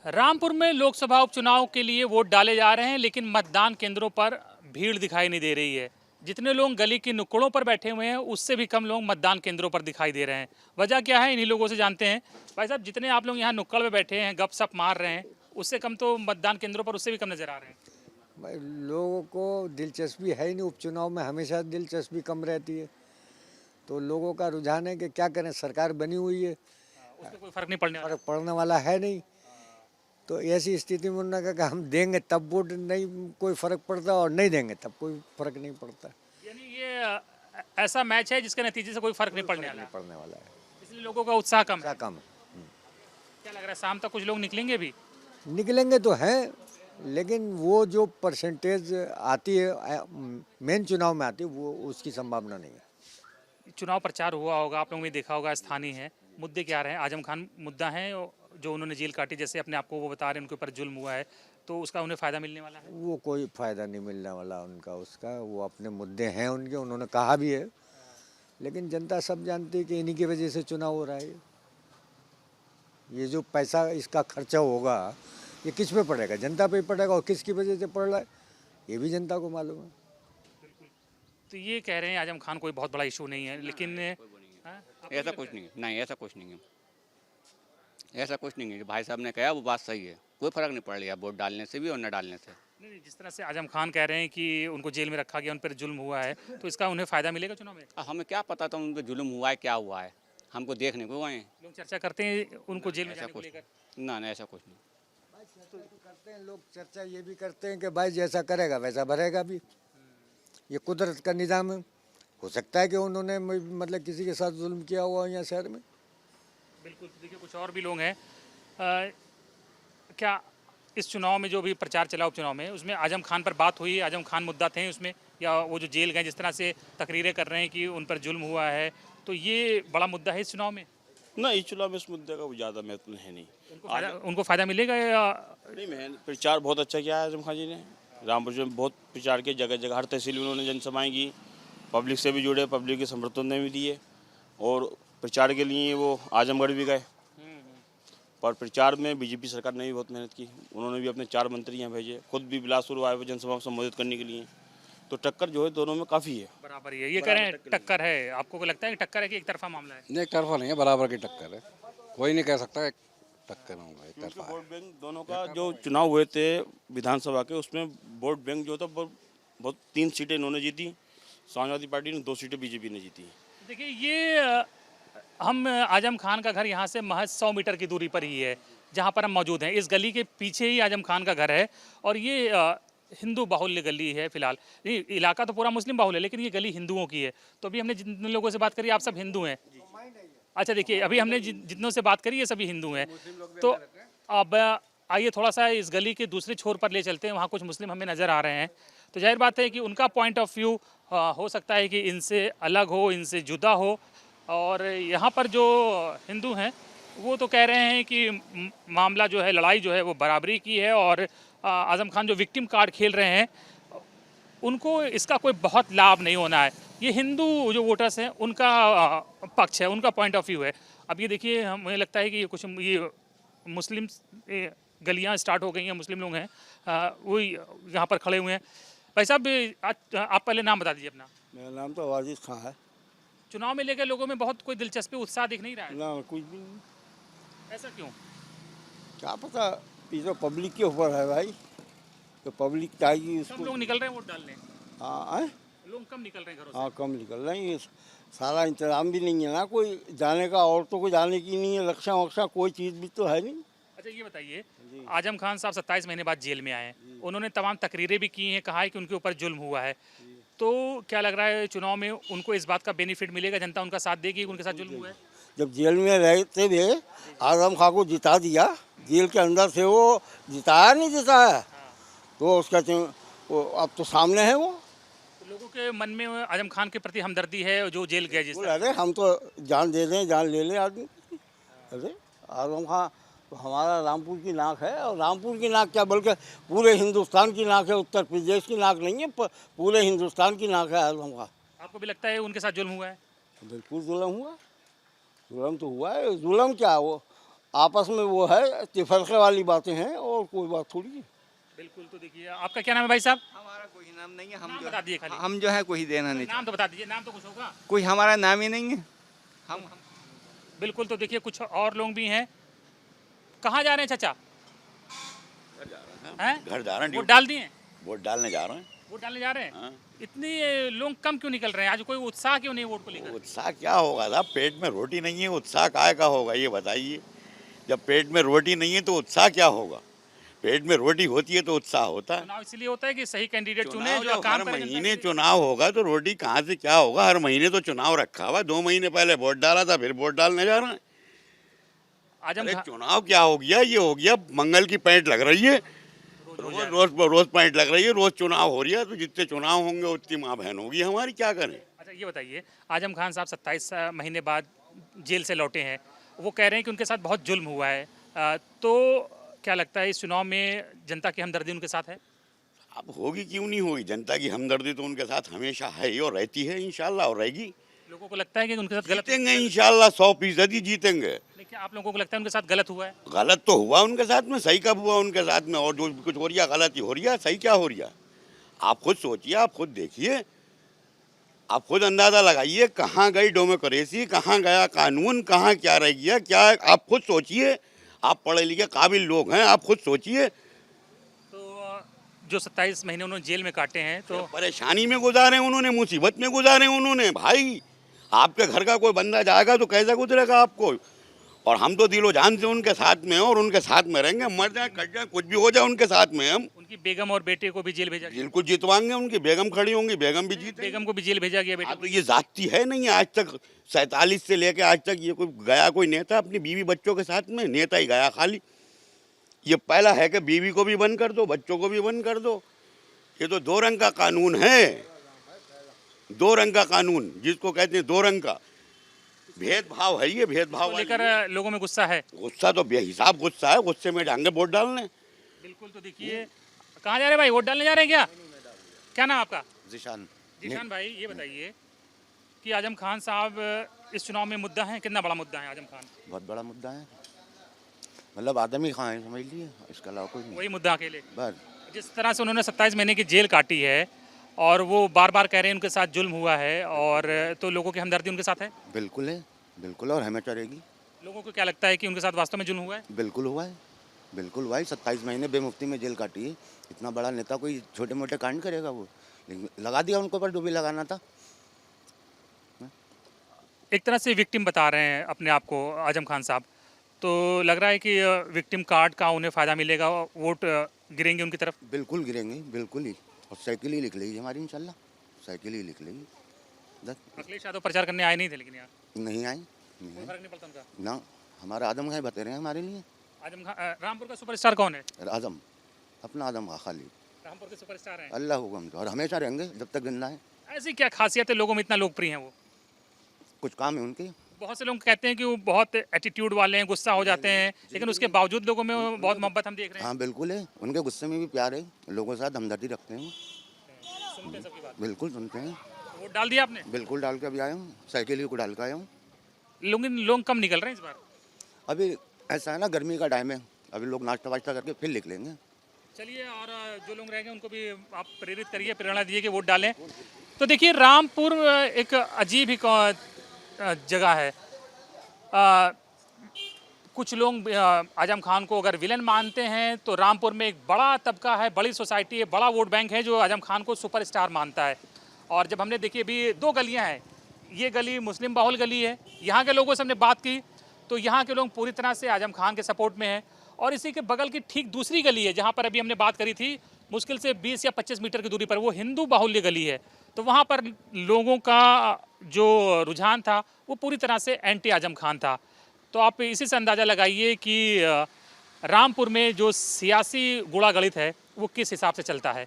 रामपुर में लोकसभा उपचुनाव के लिए वोट डाले जा रहे हैं, लेकिन मतदान केंद्रों पर भीड़ दिखाई नहीं दे रही है। जितने लोग गली की नुक्कड़ों पर बैठे हुए हैं, उससे भी कम लोग मतदान केंद्रों पर दिखाई दे रहे हैं। वजह क्या है, इन्हीं लोगों से जानते हैं। भाई साहब, जितने आप लोग यहाँ नुक्कड़ पे बैठे हैं, गपशप मार रहे हैं, उससे कम तो मतदान केंद्रों पर उससे भी कम नजर आ रहे हैं। भाई लोगों को दिलचस्पी है ही नहीं, उपचुनाव में हमेशा दिलचस्पी कम रहती है। तो लोगों का रुझान है कि क्या करें, सरकार बनी हुई है, उससे कोई फर्क नहीं पड़ने वाला। फर्क पड़ने वाला है नहीं। तो ऐसी स्थिति में उन्होंने कहा कि हम देंगे तब वोट, नहीं कोई फर्क पड़ता और नहीं देंगे तब कोई फर्क नहीं पड़ता। यानी ये ऐसा मैच है जिसके नतीजे से कोई फर्क नहीं पड़ने वाला है, पड़ने वाला है, इसलिए लोगों का उत्साह कम है। कम क्या लग रहा है, शाम तक कुछ लोग निकलेंगे भी? निकलेंगे तो हैं, लेकिन वो जो परसेंटेज आती है मेन चुनाव में आती है, वो उसकी संभावना नहीं है। चुनाव प्रचार हुआ होगा, आप लोगों ने देखा होगा, स्थानीय है। मुद्दे क्या रहे हैं? आजम खान मुद्दा है, जो उन्होंने जेल काटी, जैसे अपने आप को वो बता रहे हैं उनके ऊपर जुल्म हुआ है, तो उसका उन्हें फ़ायदा मिलने वाला है? वो कोई फ़ायदा नहीं मिलने वाला उनका, उसका वो अपने मुद्दे हैं उनके, उन्होंने कहा भी है। लेकिन जनता सब जानती है कि इन्हीं की वजह से चुनाव हो रहा है। ये जो पैसा इसका खर्चा होगा, ये किस पे पड़ेगा? जनता पे पड़ेगा, और किसकी वजह से पड़ रहा है ये भी जनता को मालूम है। तो ये कह रहे हैं आजम खान कोई बहुत बड़ा इशू नहीं है, लेकिन हाँ, ऐसा कुछ नहीं है, नहीं ऐसा कुछ नहीं है, ऐसा कुछ नहीं है। जो भाई साहब ने कहा वो बात सही है, कोई फर्क नहीं पड़ रहा वोट डालने से भी और न डालने से। नहीं, जिस तरह से आजम खान कह रहे हैं कि उनको जेल में रखा गया, उन पर जुल्म हुआ है, तो इसका उन्हें फ़ायदा मिलेगा चुनाव में? हमें क्या पता था उन पर जुल्म हुआ है, क्या हुआ है, हमको देखने को आए। लोग चर्चा करते हैं उनको जेल में ऐसा जाने को कुछ लेकर। ना ना, ऐसा कुछ नहीं। करते हैं लोग चर्चा, ये भी करते हैं कि भाई जैसा करेगा वैसा भरेगा भी। ये कुदरत का निज़ाम है। हो सकता है कि उन्होंने मतलब किसी के साथ जुल्म किया हुआ यहाँ शहर में। बिल्कुल। तो देखिए, कुछ और भी लोग हैं। क्या इस चुनाव में जो भी प्रचार चला उपचुनाव में, उसमें आजम खान पर बात हुई? आजम खान मुद्दा थे उसमें, या वो जो जेल गए, जिस तरह से तकरीरें कर रहे हैं कि उन पर जुल्म हुआ है, तो ये बड़ा मुद्दा है इस चुनाव में? ना, इस चुनाव में इस मुद्दे का ज़्यादा महत्व है नहीं। उनको फ़ायदा मिलेगा या? नहीं, मैं प्रचार बहुत अच्छा किया है आजम खान जी ने। रामपुर में बहुत प्रचार किया, जगह जगह हर तहसील में उन्होंने जनसभाएं की, पब्लिक से भी जुड़े, पब्लिक के समर्थन भी दिए, और प्रचार के लिए वो आजमगढ़ भी गए। पर प्रचार में बीजेपी सरकार ने भी बहुत मेहनत की, उन्होंने भी अपने 4 मंत्री यहाँ भेजे, खुद भी बिलासपुर आए हुए जनसभा को संबोधित करने के लिए। तो टक्कर जो है दोनों में काफ़ी है। बराबर ही है, ये कह रहे हैं टक्कर है। आपको लगता है कि टक्कर है कि एक तरफा मामला है? नहीं, एक तरफा नहीं है, बराबर की टक्कर है। कोई नहीं कह सकता टक्कर होगा, एक तरफा है। वोट बैंक दोनों का जो चुनाव हुए थे विधानसभा के, उसमें वोट बैंक जो था बहुत 3 सीटें इन्होंने जीती, समाजवादी पार्टी ने 2 सीटें बीजेपी ने जीती। देखिए, ये हम आजम खान का घर यहाँ से महज 100 मीटर की दूरी पर ही है, जहाँ पर हम मौजूद हैं। इस गली के पीछे ही आजम खान का घर है, और ये हिंदू बाहुल्य गली है फिलहाल। ये इलाका तो पूरा मुस्लिम बाहुल्य है, लेकिन ये गली हिंदुओं की है। तो अभी हमने जिन लोगों से बात करी, आप सब हिंदू हैं? अच्छा, देखिए, अभी हमने जितनों से बात करी, ये सभी हिंदू हैं। तो अब आइए थोड़ा सा इस गली के दूसरे छोर पर ले चलते हैं, वहाँ कुछ मुस्लिम हमें नज़र आ रहे हैं। तो जाहिर बात है कि उनका पॉइंट ऑफ व्यू हो सकता है कि इनसे अलग हो, इनसे जुदा हो। और यहाँ पर जो हिंदू हैं, वो तो कह रहे हैं कि मामला जो है, लड़ाई जो है, वो बराबरी की है, और आजम खान जो विक्टिम कार्ड खेल रहे हैं, उनको इसका कोई बहुत लाभ नहीं होना है। ये हिंदू जो वोटर्स हैं, उनका पक्ष है, उनका पॉइंट ऑफ व्यू है। अब ये देखिए, हमें लगता है कि कुछ ये मुस्लिम गलियां स्टार्ट हो गई हैं, मुस्लिम लोग हैं, वही यहाँ पर खड़े हुए हैं। भाई साहब, आप पहले नाम बता दीजिए अपना। मेरा नाम तो वाजिद खां है। चुनाव में लेकर लोगों में बहुत कोई दिलचस्पी, उत्साह दिख नहीं रहा है। ना, कुछ भी नहीं। ऐसा क्यों? क्या पता, ये तो पब्लिक के ऊपर है भाई, तो पब्लिक चाहेगी सब उसको। लोग निकल रहे हैं वोट डालने? हाँ, लोग कम निकल रहे हैं घरों से? हाँ, कम निकल रहे हैं। ये सारा इंतजाम भी नहीं है ना कोई जाने का, औरतों को जाने की नहीं है, रक्षा वक्षा कोई चीज़ भी तो है नहीं। अच्छा, ये बताइए, आजम खान साहब 27 महीने बाद जेल में आए हैं, उन्होंने तमाम तकरीरें भी की हैं, कहा है कि उनके ऊपर जुल्म हुआ है। तो क्या लग रहा है, चुनाव में उनको इस बात का बेनिफिट मिलेगा? जनता उनका साथ देगी कि उनके साथ जुल्म हुआ है? जब जेल में रहते हुए आजम खां को जिता दिया, जेल के अंदर से वो जिताया नहीं जिताया, तो उसका वो अब तो सामने है। वो तो लोगों के मन में आजम खान के प्रति हमदर्दी है, जो जेल गए जिस तरह। अरे हम तो जान दे दें, जान ले लें आदमी। अरे आजम खां तो हमारा रामपुर की नाक है, और रामपुर की नाक क्या बल्कि पूरे हिंदुस्तान की नाक है, उत्तर प्रदेश की नाक नहीं है, पूरे हिंदुस्तान की नाक है आजम खां। आपको भी लगता है उनके साथ जुल्म हुआ है? बिल्कुल जुल्म हुआ, जुल्म तो हुआ है। जुल्म क्या, वो आपस में वो है तिफरके वाली बातें हैं और कोई बात थोड़ी है। बिल्कुल। तो देखिए, आपका क्या नाम है भाई साहब? हमारा कोई नाम नहीं है, नाम बता दीजिए खाली। हम जो है कोई देना नहीं नाम तो बता दीजिए, नाम तो कुछ होगा। कोई हमारा नाम ही नहीं है। हम बिल्कुल। तो देखिए, कुछ और लोग भी हैं। कहाँ जा रहे हैं चाचा? हैं? घर जा रहे हैं, वोट डाल दिए? वोट डालने जा रहे हैं। वोट डालने जा रहे हैं? हाँ। इतनी लोग कम क्यों निकल रहे हैं? आज कोई उत्साह क्यों नहीं वोट को लेकर? उत्साह क्या होगा साहब, पेट में रोटी नहीं है, उत्साह काय का होगा ये बताइए। जब पेट में रोटी नहीं है तो उत्साह क्या होगा? पेट में रोटी होती है तो उत्साह होता है। चुनाव इसलिए होता है कि सही कैंडिडेट चुने चुनाव जो जब काम हर करे जनता महीने के लिए। चुनाव होगा तो रोटी कहाँ से क्या होगा? हर महीने तो चुनाव रखा हुआ, 2 महीने पहले वोट डाला था, फिर वोट डालने जा रहे हैं। आजम अरे खान चुनाव क्या हो गया? ये हो गया मंगल की पैंट लग रही है, रोज पैंट लग रही है, रोज चुनाव हो रही है। तो जितने चुनाव होंगे उतनी माँ बहन होगी हमारी, क्या करें? अच्छा, ये बताइए, आजम खान साहब 27 महीने बाद जेल से लौटे हैं। वो कह रहे हैं कि उनके साथ बहुत जुल्म हुआ है। तो क्या लगता है इस चुनाव में जनता की हमदर्दी उनके साथ है? अब होगी क्यों नहीं होगी? जनता की हमदर्दी तो उनके साथ हमेशा है ही और रहती है इंशाल्लाह, और रहेगी। लोगों को लगता है कि उनके साथ गलत जीतेंगे इंशाल्लाह, 100% ही जीतेंगे। लेकिन आप लोगों को लगता है उनके साथ गलत हुआ है? गलत तो हुआ उनके साथ में, सही कब हुआ उनके साथ में? और जो कुछ हो रही है गलत ही हो रही है, सही क्या हो रही है? आप खुद सोचिए, आप खुद देखिए, आप खुद अंदाजा लगाइए कहाँ गई डेमोक्रेसी, कहाँ गया कानून, कहाँ क्या रह गया, क्या आप खुद सोचिए। आप पढ़े लिखे काबिल लोग हैं, आप खुद सोचिए। तो जो 27 महीने उन्होंने जेल में काटे हैं तो परेशानी में गुजारे उन्होंने, मुसीबत में गुजारे उन्होंने। भाई आपके घर का कोई बंदा जाएगा तो कैसे गुजरेगा आपको? और हम तो दिलो जान से उनके साथ में हैं और उनके साथ में रहेंगे, मर जाए कट जाए कुछ भी हो जाए उनके साथ में हम। उनकी बेगम और बेटे को भी जेल भेजा गया। बिल्कुल जितवाएंगे, उनकी बेगम खड़ी होंगी, बेगम भी जीते। बेगम को भी जेल भेजा गया, बेटे तो ये जाति है नहीं आज तक, 47 से लेके आज तक ये कोई गया कोई नेता अपनी बीवी बच्चों के साथ में? नेता ही गया खाली। ये पहला है कि बीवी को भी बंद कर दो, बच्चों को भी बंद कर दो। ये तो 2 रंग का कानून है, 2 रंग का कानून जिसको कहते हैं 2 रंग का भेदभाव है। ये भेदभाव को लेकर लोगों में गुस्सा है। गुस्सा तो बेहिसाब गुस्सा है, गुस्से में जाएंगे वोट डालने। बिल्कुल। तो देखिए, कहाँ जा रहे हैं भाई? वोट डालने जा रहे हैं क्या? क्या नाम आपका? जिशान। जीशान भाई, ये बताइए कि आजम खान साहब इस चुनाव में मुद्दा है, कितना बड़ा मुद्दा है आजम खान? बहुत बड़ा मुद्दा है, मतलब आदमी कहाँ है समझ लिए, इसका अलावा कोई नहीं। वही मुद्दा अकेले। बस जिस तरह से उन्होंने 27 महीने की जेल काटी है और वो बार बार कह रहे हैं उनके साथ जुल्म हुआ है, और तो लोगों की हमदर्दी उनके साथ है? बिल्कुल है, बिल्कुल, और हमें चलेगी। लोगों को क्या लगता है कि उनके साथ वास्तव में जुल्म हुआ है? बिल्कुल हुआ है, बिल्कुल हुआ है। 27 महीने बेमुफ्ती में जेल काटी है। इतना बड़ा नेता कोई छोटे मोटे कांड करेगा? वो लेकिन लगा दिया उनको, पर जो भी लगाना था। एक तरह से विक्टिम बता रहे हैं अपने आप को आजम खान साहब। तो लग रहा है कि विक्टिम कार्ड का उन्हें फ़ायदा मिलेगा, वोट गिरेंगे उनकी तरफ? बिल्कुल गिरेंगे, बिल्कुल ही। और साइकिल ही लिख लेगी हमारी इंशाल्लाह, साइकिल ही लिख लेगी। अखिलेश यादव प्रचार करने आए नहीं थे, लेकिन यहाँ नहीं आई, कोई फर्क नहीं पड़ता उनका। ना, हमारा आदम खां बते रहे हैं हमारे लिए। आजम खान रामपुर का सुपरस्टार कौन है? आदम, अपना आदम खां खाली, रामपुर के सुपरस्टार हैं। अल्लाह हुक्म, और हमेशा रहेंगे जब तक जिंदा है। ऐसी क्या खासियत है लोगों में इतना लोकप्रिय हैं वो? कुछ काम है उनके। बहुत से लोग कहते हैं कि वो बहुत एटीट्यूड वाले हैं, गुस्सा हो जाते हैं, लेकिन उसके बावजूद लोगों में वो बहुत मोहब्बत हम देख रहे हैं। हाँ बिल्कुल है, उनके गुस्से में भी प्यार है, लोगों के साथ हमदर्दी रखते हैं वो। सुनते हैं सबकी बात। बिल्कुल सुनते हैं। वोट डाल दिया आपने? बिल्कुल डाल के अभी आया हूँ, साइकिल ही को डाल के आया हूँ। लोग कम निकल रहे हैं इस बार? अभी ऐसा है ना, गर्मी का टाइम है, अभी लोग नाश्ता वाश्ता करके फिर निकलेंगे। चलिए, और जो लोग रहेंगे उनको भी आप प्रेरित करिए, प्रेरणा दीजिए कि वोट डालें। तो देखिए, रामपुर एक अजीब ही जगह है। कुछ लोग आजम खान को अगर विलन मानते हैं तो रामपुर में एक बड़ा तबका है, बड़ी सोसाइटी है, बड़ा वोट बैंक है जो आजम खान को सुपरस्टार मानता है। और जब हमने देखिए अभी 2 गलियां हैं, ये गली मुस्लिम बाहुल गली है, यहाँ के लोगों से हमने बात की तो यहाँ के लोग पूरी तरह से आजम खान के सपोर्ट में हैं। और इसी के बगल की ठीक दूसरी गली है जहाँ पर अभी हमने बात करी थी, मुश्किल से 20 या 25 मीटर की दूरी पर, वो हिंदू बाहुल्य गली है। तो वहाँ पर लोगों का जो रुझान था वो पूरी तरह से एंटी आजम खान था। तो आप इसी से अंदाज़ा लगाइए कि रामपुर में जो सियासी गुणा गणित है वो किस हिसाब से चलता है।